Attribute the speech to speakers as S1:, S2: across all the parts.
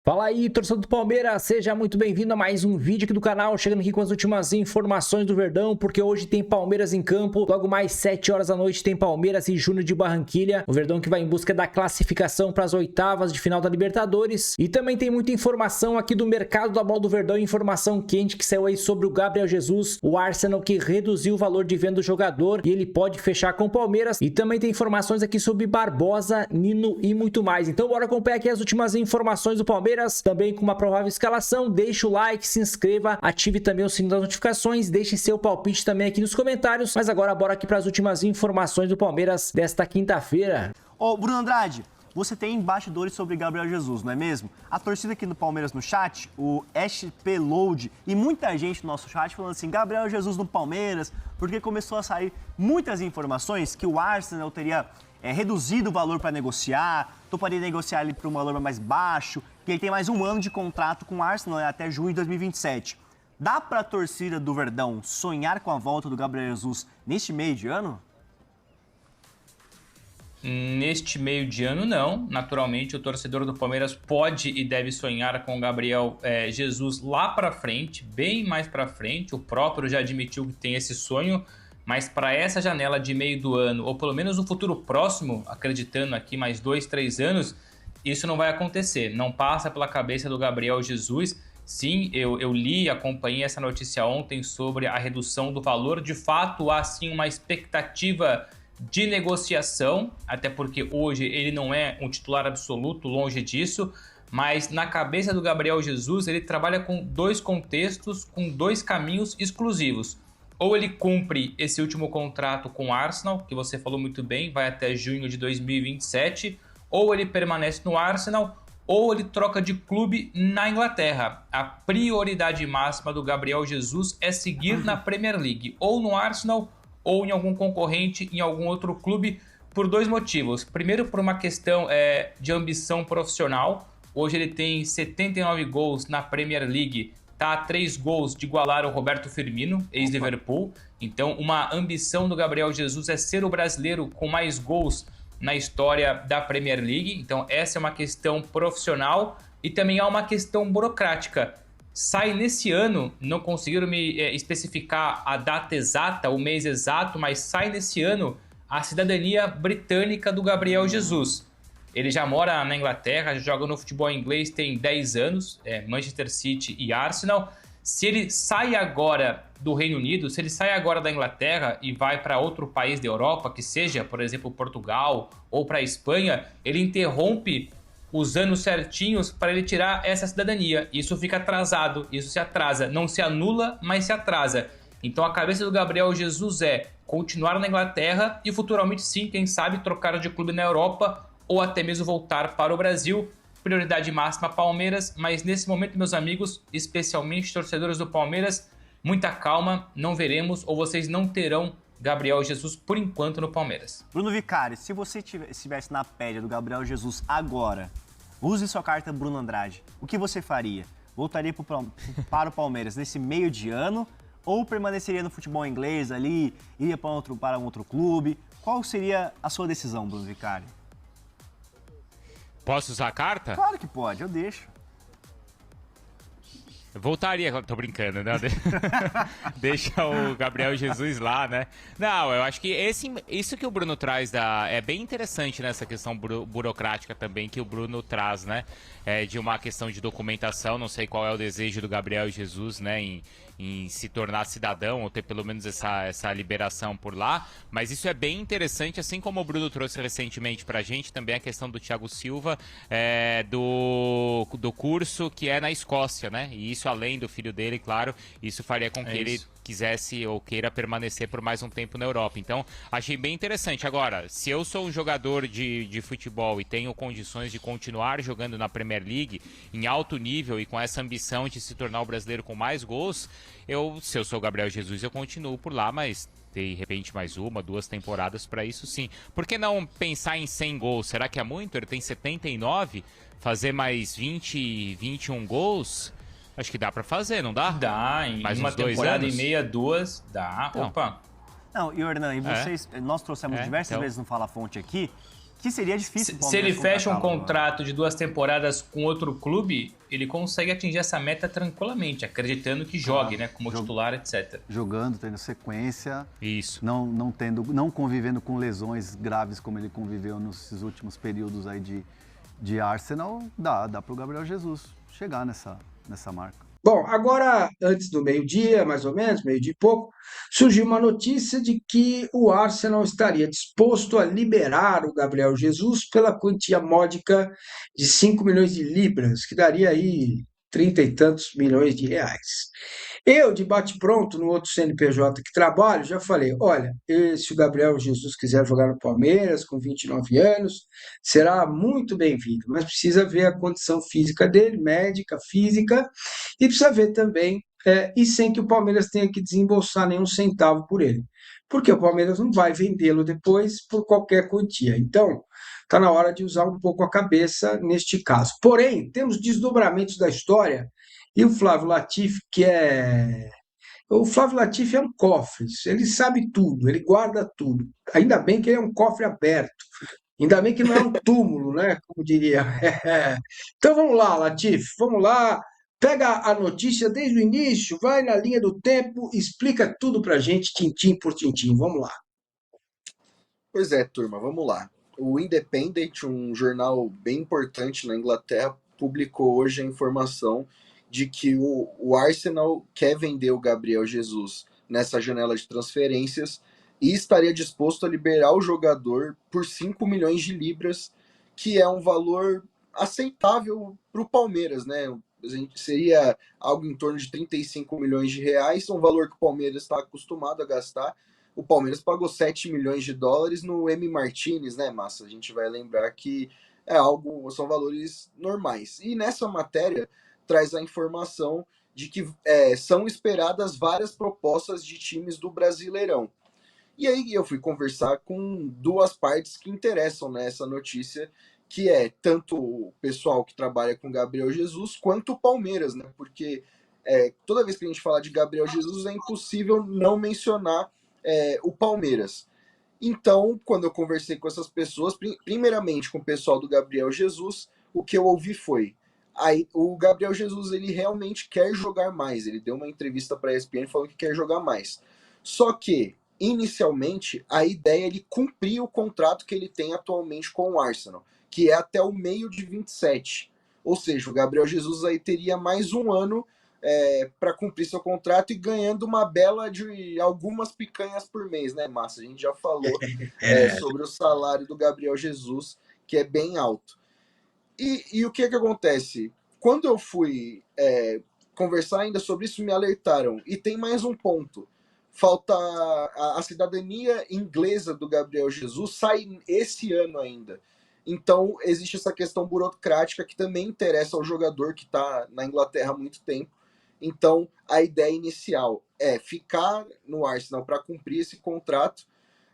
S1: Fala aí, torcedor do Palmeiras, seja muito bem-vindo a mais um vídeo aqui do canal, chegando aqui com as últimas informações do Verdão, porque hoje tem Palmeiras em campo, logo mais 7 horas da noite tem Palmeiras e Júnior de Barranquilha, o Verdão que vai em busca da classificação para as oitavas de final da Libertadores, e também tem muita informação aqui do mercado da bola do Verdão, informação quente que saiu aí sobre o Gabriel Jesus, o Arsenal que reduziu o valor de venda do jogador e ele pode fechar com o Palmeiras, e também tem informações aqui sobre Barbosa, Nino e muito mais, então bora acompanhar aqui as últimas informações do Palmeiras, também com uma provável escalação. Deixa o like, se inscreva, ative também o sininho das notificações, deixe seu palpite também aqui nos comentários. Mas agora bora aqui para as últimas informações do Palmeiras desta quinta-feira.
S2: Ô, Bruno Andrade, você tem embaixadores sobre Gabriel Jesus, não é mesmo? A torcida aqui do Palmeiras no chat, o SP Load e muita gente no nosso chat falando assim, Gabriel Jesus no Palmeiras, porque começou a sair muitas informações que o Arsenal teria reduzido o valor para negociar, toparia negociar ele para um valor mais baixo, que ele tem mais um ano de contrato com o Arsenal até junho de 2027. Dá para a torcida do Verdão sonhar com a volta do Gabriel Jesus neste meio de ano?
S3: Neste meio de ano, não. Naturalmente, o torcedor do Palmeiras pode e deve sonhar com o Gabriel Jesus lá para frente, bem mais para frente. O próprio já admitiu que tem esse sonho, mas para essa janela de meio do ano, ou pelo menos no futuro próximo, acreditando aqui mais 2, 3 anos, isso não vai acontecer. Não passa pela cabeça do Gabriel Jesus. Sim, eu li e acompanhei essa notícia ontem sobre a redução do valor. De fato, há sim uma expectativa de negociação, até porque hoje ele não é um titular absoluto, longe disso, mas na cabeça do Gabriel Jesus ele trabalha com dois contextos, com dois caminhos exclusivos. Ou ele cumpre esse último contrato com o Arsenal, que você falou muito bem, vai até junho de 2027, ou ele permanece no Arsenal, ou ele troca de clube na Inglaterra. A prioridade máxima do Gabriel Jesus é seguir na Premier League, ou no Arsenal, ou em algum concorrente, em algum outro clube, por dois motivos. Primeiro, por uma questão de ambição profissional. Hoje ele tem 79 gols na Premier League, está a 3 gols de igualar o Roberto Firmino, ex-Liverpool. Então, uma ambição do Gabriel Jesus é ser o brasileiro com mais gols na história da Premier League. Então, essa é uma questão profissional e também há uma questão burocrática. Sai nesse ano, não conseguiram me especificar a data exata, o mês exato, mas sai nesse ano a cidadania britânica do Gabriel Jesus. Ele já mora na Inglaterra, já joga no futebol inglês, tem 10 anos, Manchester City e Arsenal. Se ele sai agora do Reino Unido, se ele sai agora da Inglaterra e vai para outro país da Europa, que seja, por exemplo, Portugal ou para a Espanha, ele interrompe os anos certinhos para ele tirar essa cidadania. Isso fica atrasado, isso se atrasa. Não se anula, mas se atrasa. Então a cabeça do Gabriel Jesus é continuar na Inglaterra e futuramente sim, quem sabe, trocar de clube na Europa ou até mesmo voltar para o Brasil. Prioridade máxima Palmeiras, mas nesse momento, meus amigos, especialmente torcedores do Palmeiras, muita calma, não veremos ou vocês não terão Gabriel Jesus por enquanto no Palmeiras.
S2: Bruno Vicari, se você estivesse na pele do Gabriel Jesus agora, use sua carta Bruno Andrade, o que você faria? Voltaria para o Palmeiras nesse meio de ano ou permaneceria no futebol inglês ali, iria para um outro clube? Qual seria a sua decisão, Bruno Vicari?
S4: Posso usar a carta?
S2: Claro que pode, eu deixo.
S4: Eu voltaria, tô brincando, né? Deixa o Gabriel Jesus lá, né? Não, eu acho que isso que o Bruno traz é bem interessante nessa questão burocrática também que o Bruno traz, né? De uma questão de documentação, não sei qual é o desejo do Gabriel Jesus, né? Em se tornar cidadão ou ter pelo menos essa liberação por lá, mas isso é bem interessante, assim como o Bruno trouxe recentemente pra gente, também a questão do Thiago Silva, do curso que é na Escócia, né? E isso além do filho dele, claro, isso faria com que ele quisesse ou queira permanecer por mais um tempo na Europa. Então, achei bem interessante. Agora, se eu sou um jogador de futebol e tenho condições de continuar jogando na Premier League em alto nível e com essa ambição de se tornar o brasileiro com mais gols, se eu sou o Gabriel Jesus, eu continuo por lá, mas de repente mais 1, 2 temporadas para isso sim. Por que não pensar em 100 gols? Será que é muito? Ele tem 79, fazer mais 20, 21 gols... Acho que dá pra fazer, não dá?
S3: Dá, em
S4: mais
S3: uma temporada e meia, 2, dá.
S4: Então.
S3: Opa!
S2: Não, e Hernan, e vocês, nós trouxemos diversas vezes no Fala Fonte aqui, Que seria difícil.
S3: Se ele fecha um contrato de 2 temporadas com outro clube, ele consegue atingir essa meta tranquilamente, acreditando que jogue, né, como titular, etc.
S5: Jogando, tendo sequência.
S4: Isso.
S5: Não convivendo com lesões graves como ele conviveu nesses últimos períodos aí de Arsenal, dá para o Gabriel Jesus chegar nessa marca.
S6: Bom, agora, antes do meio-dia, mais ou menos, meio-dia e pouco, surgiu uma notícia de que o Arsenal estaria disposto a liberar o Gabriel Jesus pela quantia módica de 5 milhões de libras, que daria aí 30 e tantos milhões de reais. Eu, de bate-pronto, no outro CNPJ que trabalho, já falei, olha, se o Gabriel Jesus quiser jogar no Palmeiras com 29 anos, será muito bem-vindo, mas precisa ver a condição física dele, médica, física, e precisa ver também, e sem que o Palmeiras tenha que desembolsar nenhum centavo por ele, porque o Palmeiras não vai vendê-lo depois por qualquer quantia. Então, está na hora de usar um pouco a cabeça neste caso. Porém, temos desdobramentos da história e o Flávio Latifi, o Flávio Latifi é um cofre, ele sabe tudo, ele guarda tudo. Ainda bem que ele é um cofre aberto, ainda bem que não é um túmulo, né? Como diria. Então vamos lá, Latifi, vamos lá. Pega a notícia desde o início, vai na linha do tempo, explica tudo pra gente, tintim por tintim. Vamos lá.
S7: Pois é, turma, vamos lá. O Independent, um jornal bem importante na Inglaterra, publicou hoje a informação de que o Arsenal quer vender o Gabriel Jesus nessa janela de transferências e estaria disposto a liberar o jogador por 5 milhões de libras, que é um valor aceitável para o Palmeiras, né? Seria algo em torno de 35 milhões de reais, um valor que o Palmeiras está acostumado a gastar. O Palmeiras pagou 7 milhões de dólares no M. Martinez, né, Massa? A gente vai lembrar que são valores normais. E nessa matéria traz a informação de que são esperadas várias propostas de times do Brasileirão. E aí eu fui conversar com duas partes que interessam nessa notícia, que é tanto o pessoal que trabalha com Gabriel Jesus, quanto o Palmeiras, né? Porque toda vez que a gente fala de Gabriel Jesus, é impossível não mencionar o Palmeiras. Então, quando eu conversei com essas pessoas, primeiramente com o pessoal do Gabriel Jesus, o que eu ouvi foi: o Gabriel Jesus, ele realmente quer jogar mais. Ele deu uma entrevista para a ESPN falando que quer jogar mais. Só que, inicialmente, a ideia é ele cumprir o contrato que ele tem atualmente com o Arsenal, que é até o meio de 27. Ou seja, o Gabriel Jesus aí teria mais um ano para cumprir seu contrato e ganhando uma bela de algumas picanhas por mês, né, Massa? A gente já falou sobre o salário do Gabriel Jesus, que é bem alto. E o que acontece? Quando eu fui conversar ainda sobre isso, me alertaram. E tem mais um ponto. Falta a cidadania inglesa do Gabriel Jesus, sai esse ano ainda. Então, existe essa questão burocrática que também interessa ao jogador que está na Inglaterra há muito tempo. Então, a ideia inicial é ficar no Arsenal para cumprir esse contrato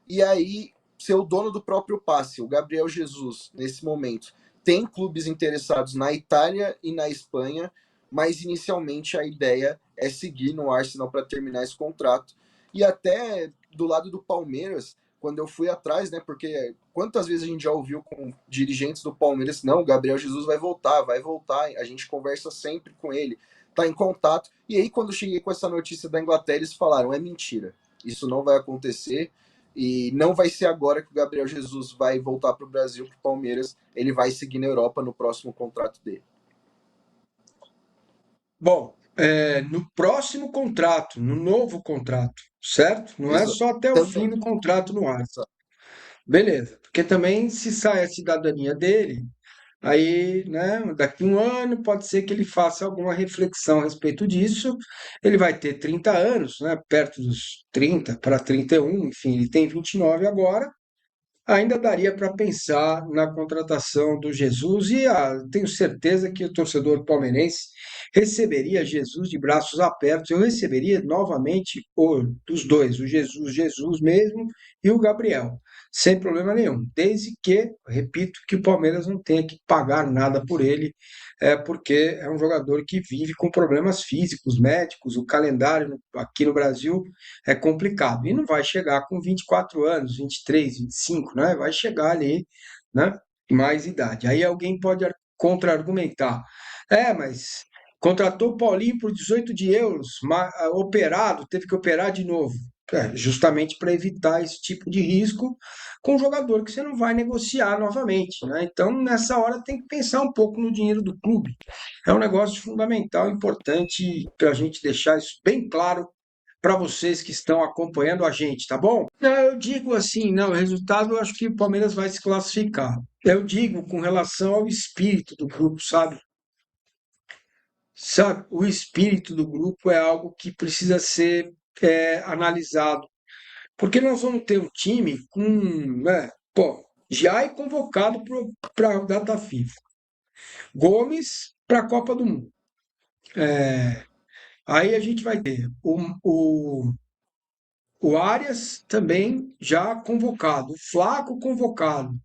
S7: e aí ser o dono do próprio passe. O Gabriel Jesus, nesse momento, tem clubes interessados na Itália e na Espanha, mas inicialmente a ideia é seguir no Arsenal para terminar esse contrato. E até do lado do Palmeiras, quando eu fui atrás, né, porque quantas vezes a gente já ouviu com dirigentes do Palmeiras, não, o Gabriel Jesus vai voltar, a gente conversa sempre com ele, tá em contato. E aí quando cheguei com essa notícia da Inglaterra, eles falaram, é mentira, isso não vai acontecer, e não vai ser agora que o Gabriel Jesus vai voltar para o Brasil, para o Palmeiras, ele vai seguir na Europa no próximo contrato dele.
S6: Bom, no próximo contrato, no novo contrato, certo? Não é só até o fim do contrato no Arsenal. Beleza, porque também se sai a cidadania dele, aí, né, daqui a um ano pode ser que ele faça alguma reflexão a respeito disso. Ele vai ter 30 anos, né, perto dos 30 para 31, enfim, ele tem 29 agora. Ainda daria para pensar na contratação do Jesus e tenho certeza que o torcedor palmeirense receberia Jesus de braços abertos. Eu receberia novamente dos dois, o Jesus mesmo e o Gabriel, sem problema nenhum, desde que, repito, que o Palmeiras não tenha que pagar nada por ele, porque é um jogador que vive com problemas físicos, médicos, o calendário aqui no Brasil é complicado. E não vai chegar com 24 anos, 23, 25, né? Vai chegar ali né? Mais idade. Aí alguém pode contra-argumentar. Mas contratou o Paulinho por 18 de euros, operado, teve que operar de novo. Justamente para evitar esse tipo de risco com um jogador que você não vai negociar novamente, né? Então, nessa hora, tem que pensar um pouco no dinheiro do clube. É um negócio fundamental, importante para a gente deixar isso bem claro para vocês que estão acompanhando a gente, tá bom? Não, eu digo assim, não, o resultado eu acho que o Palmeiras vai se classificar. Eu digo com relação ao espírito do grupo, sabe? Sabe, o espírito do grupo é algo que precisa ser analisado, porque nós vamos ter um time com, né, já é convocado para a data FIFA, Gomes para a Copa do Mundo. Aí a gente vai ter o Arias também já convocado, o Flaco convocado.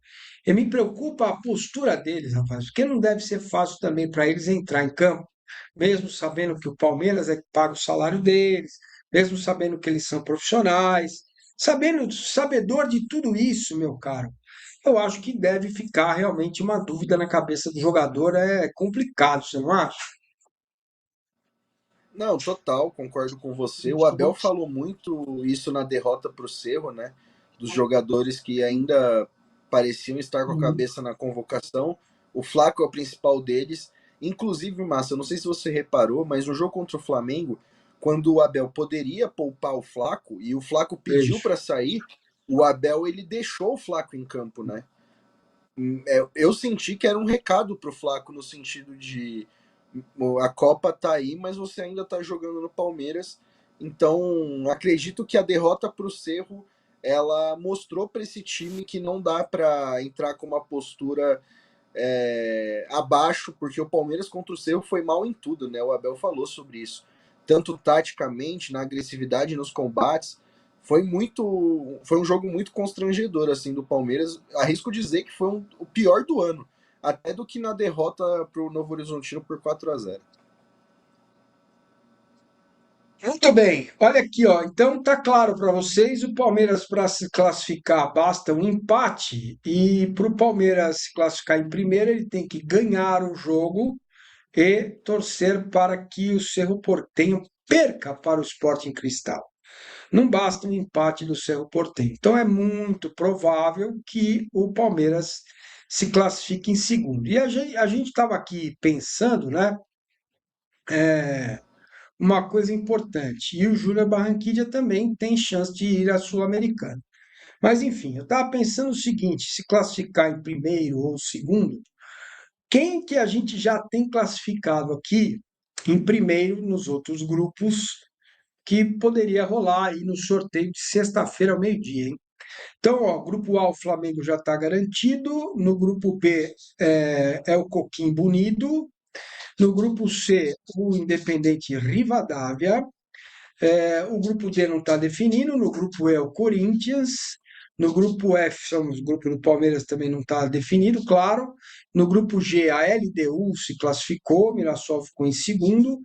S6: E me preocupa a postura deles, rapaz, porque não deve ser fácil também para eles entrar em campo, mesmo sabendo que o Palmeiras é que paga o salário deles, mesmo sabendo que eles são profissionais, sabedor de tudo isso, meu caro. Eu acho que deve ficar realmente uma dúvida na cabeça do jogador, é complicado, você não acha?
S7: Não, total, concordo com você. O Abel falou muito isso na derrota para o Cerro, né? Dos jogadores que ainda pareciam estar com a cabeça na convocação. O Flaco é o principal deles. Inclusive, Massa, eu não sei se você reparou, mas no jogo contra o Flamengo, quando o Abel poderia poupar o Flaco e o Flaco pediu
S6: Beijo.
S7: para sair, o Abel ele deixou o Flaco em campo, né? Eu senti que era um recado pro Flaco no sentido de a Copa tá aí, mas você ainda tá jogando no Palmeiras. Então, acredito que a derrota pro Cerro, ela mostrou para esse time que não dá para entrar com uma postura abaixo, porque o Palmeiras contra o Cerro foi mal em tudo, né? O Abel falou sobre isso. Tanto taticamente, na agressividade, nos combates. Foi um jogo muito constrangedor assim do Palmeiras. Arrisco dizer que foi o pior do ano, até do que na derrota para o Novo Horizontino por 4-0.
S6: Muito bem, olha aqui, ó. Então tá claro para vocês, o Palmeiras para se classificar basta um empate e para o Palmeiras se classificar em primeiro ele tem que ganhar o jogo e torcer para que o Cerro Porteño perca para o Sporting Cristal. Não basta um empate do Cerro Porteño. Então é muito provável que o Palmeiras se classifique em segundo. E a gente estava aqui pensando, né? Uma coisa importante. E o Júnior Barranquilla também tem chance de ir à Sul-Americana. Mas, enfim, eu estava pensando o seguinte: se classificar em primeiro ou segundo, quem que a gente já tem classificado aqui em primeiro nos outros grupos que poderia rolar aí no sorteio de sexta-feira ao meio-dia, hein? Então, ó, grupo A, o Flamengo já está garantido. No grupo B é o Coquimbo Unido. No grupo C, o Independente Rivadavia. O grupo D não está definido, no grupo E é o Corinthians, no grupo F, o grupo do Palmeiras também não está definido, claro. No grupo G, a LDU se classificou, Mirassol ficou em segundo.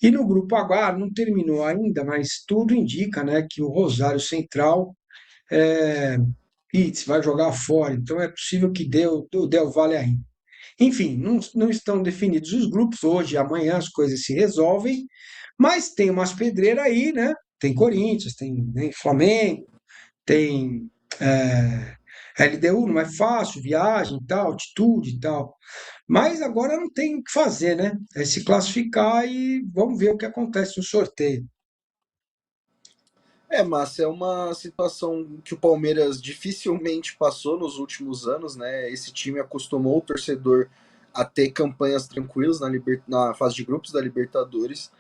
S6: E no grupo H, não terminou ainda, mas tudo indica, né, que o Rosário Central vai jogar fora, então é possível que dê o Del Valle ainda. Enfim, não estão definidos os grupos, hoje e amanhã as coisas se resolvem, mas tem umas pedreiras aí, né? Tem Corinthians, tem Flamengo, tem LDU, não é fácil, viagem e tal, altitude e tal. Mas agora não tem o que fazer, né? É se classificar e vamos ver o que acontece no sorteio.
S7: Márcia, é uma situação que o Palmeiras dificilmente passou nos últimos anos, né? Esse time acostumou o torcedor a ter campanhas tranquilas na fase de grupos da Libertadores.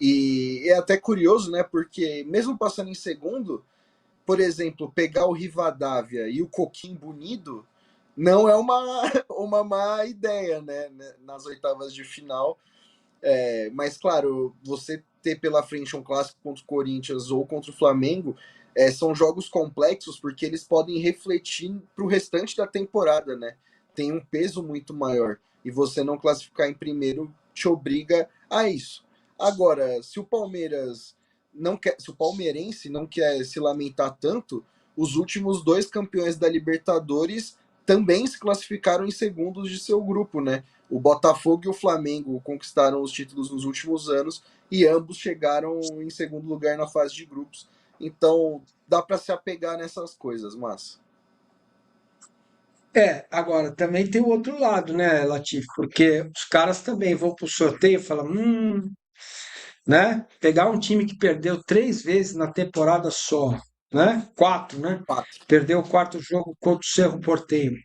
S7: E é até curioso, né? Porque mesmo passando em segundo, por exemplo, pegar o Rivadavia e o Coquimbo Unido não é uma má ideia, né? Nas oitavas de final. Mas, claro, você ter pela frente um clássico contra o Corinthians ou contra o Flamengo são jogos complexos porque eles podem refletir para o restante da temporada, né? Tem um peso muito maior. E você não classificar em primeiro te obriga a isso. Agora, se o palmeirense não quer se lamentar tanto, os últimos dois campeões da Libertadores também se classificaram em segundos de seu grupo, né? O Botafogo e o Flamengo conquistaram os títulos nos últimos anos e ambos chegaram em segundo lugar na fase de grupos. Então, dá para se apegar nessas coisas, mas
S6: Agora também tem o outro lado, né, Latif? Porque os caras também vão pro sorteio e falam, né? Pegar um time que perdeu 3 vezes na temporada só, né? 4, né?
S7: quatro.
S6: Perdeu o quarto jogo contra o Cerro Porteño.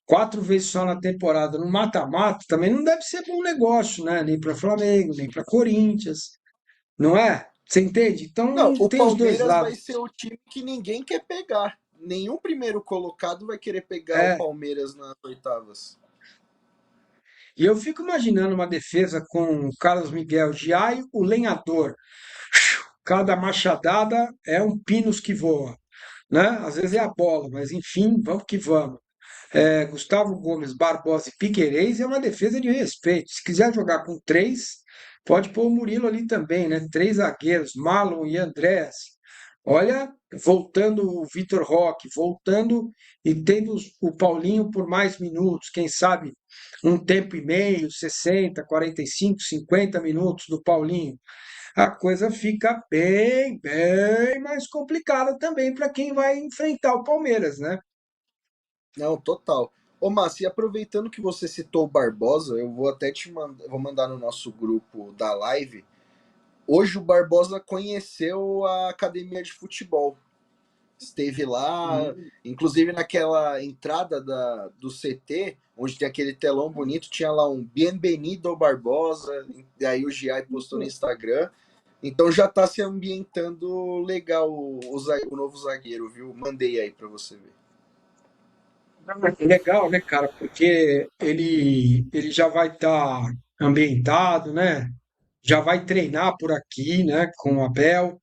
S6: 4 vezes só na temporada, no mata-mata, também não deve ser bom negócio, né? Nem para Flamengo, nem para Corinthians, não é? Você entende?
S7: Não,
S6: Então
S7: o
S6: tem os dois
S7: Palmeiras
S6: lados.
S7: vai ser o time que ninguém quer pegar. Nenhum primeiro colocado vai querer pegar o
S6: É,
S7: Palmeiras nas oitavas.
S6: e eu fico imaginando uma defesa com o Carlos Miguel Giai, o lenhador. Cada machadada é um pinos que voa, né? Às vezes é a bola, mas enfim, vamos que vamos. Gustavo Gomes, Barbosa e Piquerez é uma defesa de respeito. Se quiser jogar com três, pode pôr o Murilo ali também, né? 3 zagueiros, Marlon e Andrés. Olha, voltando o Vitor Roque, voltando e tendo o Paulinho por mais minutos, quem sabe um tempo e meio, 60, 45, 50 minutos do Paulinho. A coisa fica bem, bem mais complicada também para quem vai enfrentar o Palmeiras, né?
S7: Não, total. Ô, Márcio, e aproveitando que você citou o Barbosa, eu vou até vou mandar no nosso grupo da live. Hoje o Barbosa conheceu a academia de futebol. Esteve lá, inclusive naquela entrada do CT, onde tem aquele telão bonito, tinha lá um Bienvenido Barbosa, e aí o Giai postou no Instagram. Então já tá se ambientando legal o novo zagueiro, viu? Mandei aí pra você ver.
S6: Legal, né, cara? Porque ele já vai estar ambientado, né? Já vai treinar por aqui, né? Com o Abel,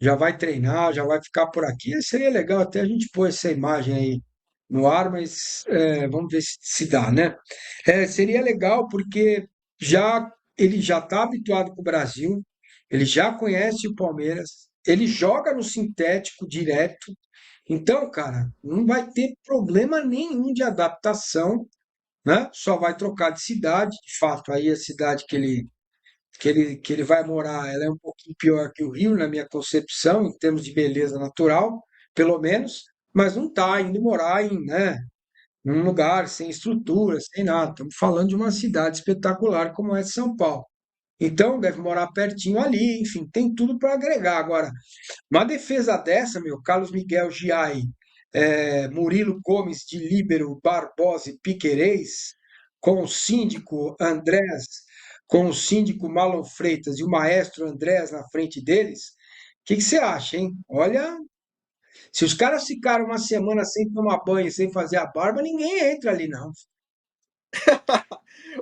S6: já vai treinar, já vai ficar por aqui. Seria legal até a gente pôr essa imagem aí no ar, mas vamos ver se dá, né? Seria legal porque ele já está habituado com o Brasil, ele já conhece o Palmeiras, ele joga no sintético direto. Então, cara, não vai ter problema nenhum de adaptação, né? Só vai trocar de cidade. De fato, aí a cidade que ele vai morar, ela é um pouquinho pior que o Rio, na minha concepção, em termos de beleza natural, pelo menos, mas não está indo morar né, num lugar sem estrutura, sem nada. Estamos falando de uma cidade espetacular como é São Paulo. Então, deve morar pertinho ali, enfim, tem tudo para agregar. Agora, uma defesa dessa, meu, Carlos Miguel Giai, Murilo Gomes de líbero, Barbosa e Piquerez, com o síndico Andrés, com o síndico Marlon Freitas e o maestro Andrés na frente deles, o que você acha, hein? Olha, se os caras ficaram uma semana sem tomar banho, sem fazer a barba, ninguém entra ali, não.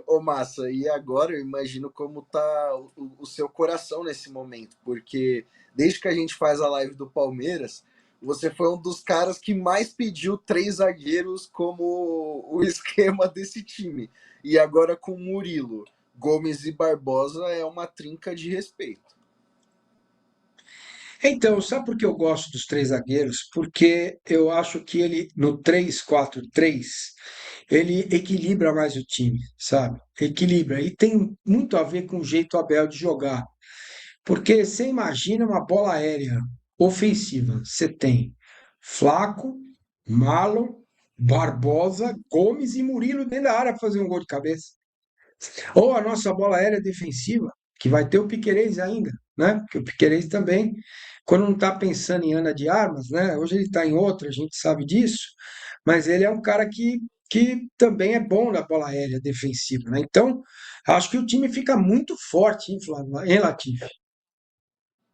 S7: Ô, Massa, e agora eu imagino como tá o seu coração nesse momento, porque desde que a gente faz a live do Palmeiras, você foi um dos caras que mais pediu 3 zagueiros como o esquema desse time. E agora com Murilo, Gomes e Barbosa é uma trinca de respeito.
S6: Então, sabe por que eu gosto dos 3 zagueiros? Porque eu acho que ele, no 3-4-3, ele equilibra mais o time, sabe? Equilibra. E tem muito a ver com o jeito Abel de jogar. Porque você imagina uma bola aérea ofensiva. Você tem Flaco, Marlon, Barbosa, Gomes e Murilo dentro da área para fazer um gol de cabeça. Ou a nossa bola aérea defensiva, que vai ter o Piquerez ainda, né? Porque o Piquerez também, quando não está pensando em Ana de Armas, né? Hoje ele está em outra, a gente sabe disso, mas ele é um cara que também é bom na bola aérea defensiva, né? Então, acho que o time fica muito forte, hein, Flávio, hein, Latifi?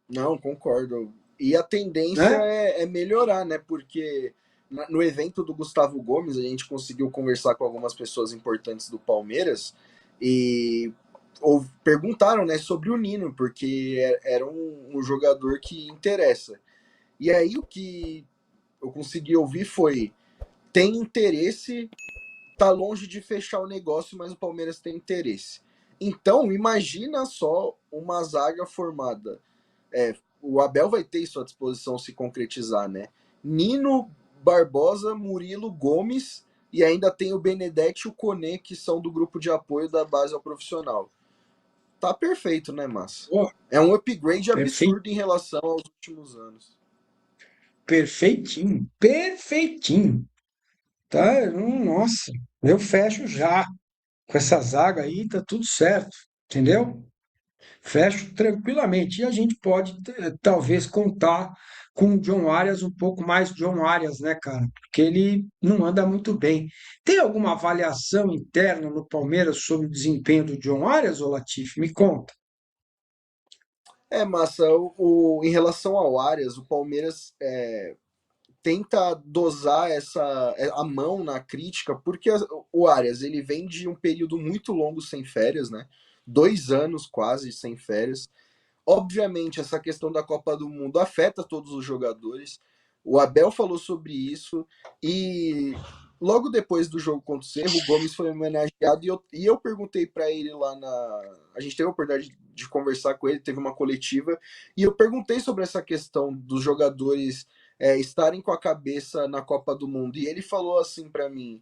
S7: Não, concordo. E a tendência
S6: Né?
S7: é melhorar, né? Porque no evento do Gustavo Gomes, a gente conseguiu conversar com algumas pessoas importantes do Palmeiras e perguntaram, né, sobre o Nino, porque era um jogador que interessa. E aí o que eu consegui ouvir foi: tem interesse, tá longe de fechar o negócio, mas o Palmeiras tem interesse. Então, imagina só uma zaga formada. O Abel vai ter isso à disposição se concretizar, né? Nino, Barbosa, Murilo, Gomes, e ainda tem o Benedetti e o Koné, que são do grupo de apoio da base ao profissional. Tá perfeito, né, Massa?
S6: Pô,
S7: É um upgrade
S6: perfeito,
S7: absurdo em relação aos últimos anos.
S6: perfeitinho, perfeitinho. Tá? Nossa, eu fecho já. Com essa zaga aí, tá tudo certo, entendeu? Fecho tranquilamente. E a gente pode, talvez, contar com o John Arias, um pouco mais John Arias, né, cara? Porque ele não anda muito bem. Tem alguma avaliação interna no Palmeiras sobre o desempenho do John Arias, ô Latifi? Me conta.
S7: Massa, em relação ao Arias, o Palmeiras tenta dosar a mão na crítica, porque o Arias ele vem de um período muito longo sem férias, né? 2 anos quase sem férias. Obviamente, essa questão da Copa do Mundo afeta todos os jogadores. O Abel falou sobre isso e logo depois do jogo contra o Cerro, o Gomes foi homenageado e eu perguntei para ele lá a gente teve a oportunidade de conversar com ele, teve uma coletiva, e eu perguntei sobre essa questão dos jogadores estarem com a cabeça na Copa do Mundo. E ele falou assim para mim: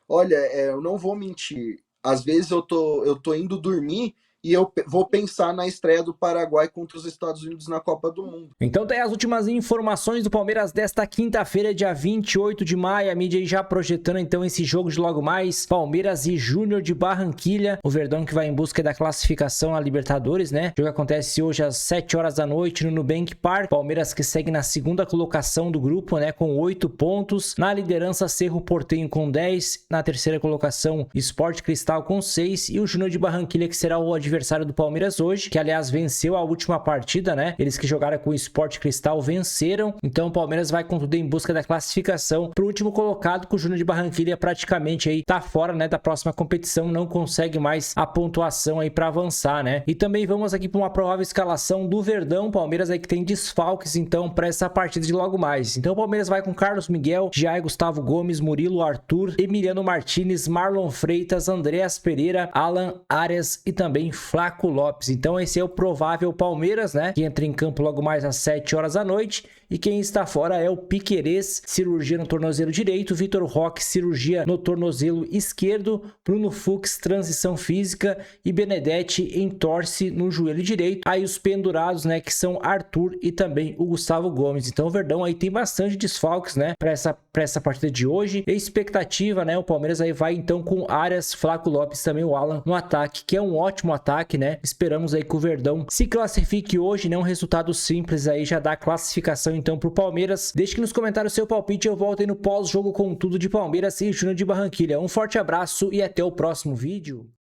S7: olha, eu não vou mentir, às vezes eu tô indo dormir e eu vou pensar na estreia do Paraguai contra os Estados Unidos na Copa do Mundo.
S1: Então tem as últimas informações do Palmeiras desta quinta-feira, dia 28 de maio. A mídia aí já projetando então esse jogo de logo mais. Palmeiras e Júnior de Barranquilha. O Verdão que vai em busca da classificação na Libertadores, né? O jogo acontece hoje às 7 horas da noite no Nubank Park. Palmeiras que segue na segunda colocação do grupo, né? Com 8 pontos. Na liderança, Cerro Porteño com 10. Na terceira colocação, Sport Cristal com 6. E o Júnior de Barranquilha, que será o adversário do Palmeiras hoje, que aliás venceu a última partida, né? Eles que jogaram com o Sport Cristal venceram, então o Palmeiras vai com tudo em busca da classificação pro último colocado, com o Júnior de Barranquilha praticamente aí tá fora, né, da próxima competição, não consegue mais a pontuação aí para avançar, né? E também vamos aqui para uma provável escalação do Verdão. Palmeiras aí que tem desfalques então para essa partida de logo mais. Então o Palmeiras vai com Carlos Miguel, Jair Gustavo Gomes, Murilo, Arthur, Emiliano Martinez, Marlon Freitas, Andreas Pereira, Alan Arias e também Flaco Lopes. Então esse é o provável Palmeiras, né? Que entra em campo logo mais às 7 horas da noite. E quem está fora é o Piquerez, cirurgia no tornozelo direito, Vitor Roque, cirurgia no tornozelo esquerdo, Bruno Fux, transição física e Benedetti entorse no joelho direito. Aí os pendurados, né, que são Arthur e também o Gustavo Gomes. Então o Verdão aí tem bastante desfalques, né, para essa partida de hoje. E expectativa, né, o Palmeiras aí vai então com Arias, Flaco Lopes, também o Alan no ataque, que é um ótimo ataque, né? Esperamos aí que o Verdão se classifique hoje, né? Um resultado simples aí já dá a classificação então pro Palmeiras. Deixe aqui nos comentários o seu palpite, eu volto aí no pós-jogo com tudo de Palmeiras e Júnior de Barranquilha. Um forte abraço e até o próximo vídeo.